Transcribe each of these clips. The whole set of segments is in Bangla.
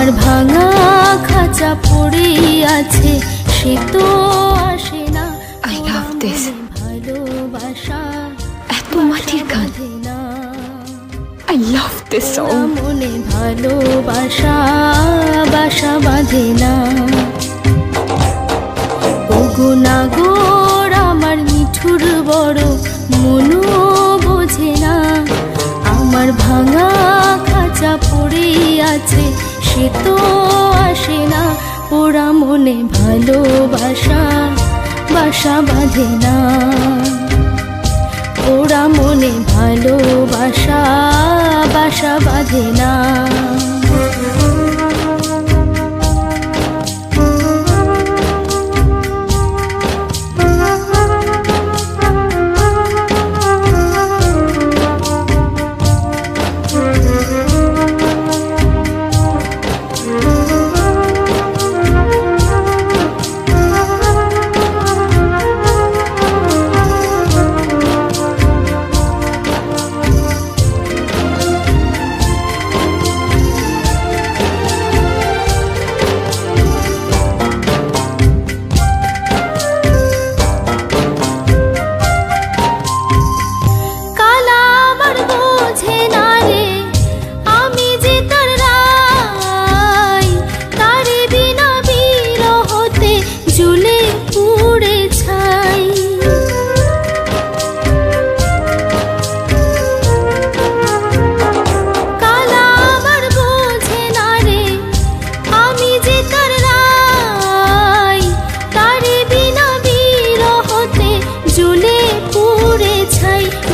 আমার ভাঙা খাঁচা পড়ে আছে, সে তো আসে না। I love this. ভালোবাসা এত মাটির গান। I love this ওরা song. মনে ভালোবাসা বাসা বাঁধে না। ওগো নাগর আমার মিঠুর বড় মনও বোঝে না, আমার ভাঙা খাঁচা পড়ে আছে, সে তো আসে না। ওরা মনে ভালোবাসা বাসা বাঁধে না, ওরা মনে ভালোবাসা বাসা বাঁধে না।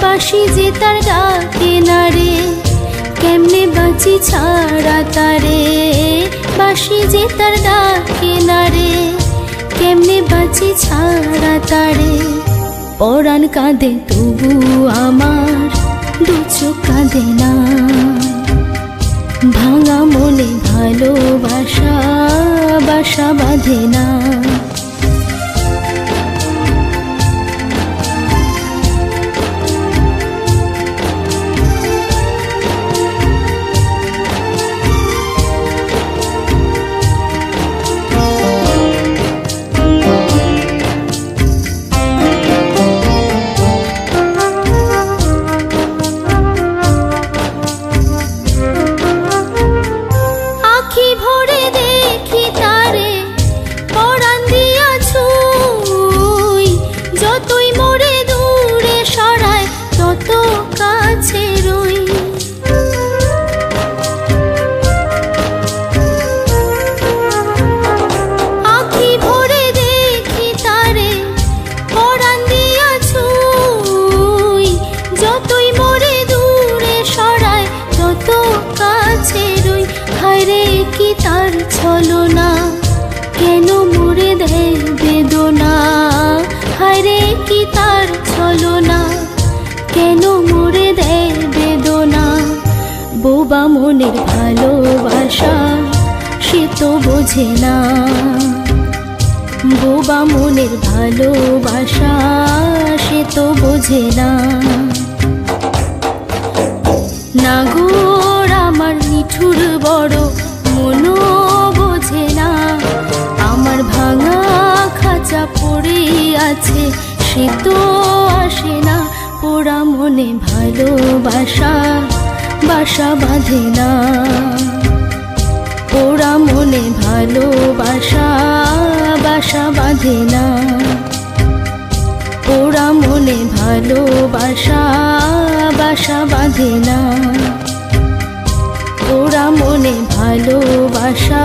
বাঁশি যে তার ডাকে না রে, কেমনে বাঁচি ছাড়া তারে। বাঁশি যে তার ডাকে না রে, কেমনে বাঁচি ছাড়া তারে। পরাণ কাঁদে তবু আমার দু চোখ কাঁদে না, ভাঙা মনে ভালোবাসা বাসা বাঁধে না। তার ছলনা কেন মুড়ে দেয় বেদনা, হায়রে কি তার ছলনা কেন মুড়ে দেয় বেদনা। বোবা মনের ভালোবাসা সে তো বোঝে না, বোবা মনের ভালোবাসা সে তো বোঝে না। নাগর আমার মিঠুর বড় মনও বোঝে না, আমার ভাঙা খাঁচা পড়ে আছে, সে তো আসে না। ওরা মনে ভালোবাসা বাসা বাঁধে না, ওরা মনে ভালোবাসা বাসা বাঁধে না, ওরা মনে ভালোবাসা বাসা বাঁধে না, ওরা মনে ভালোবাসা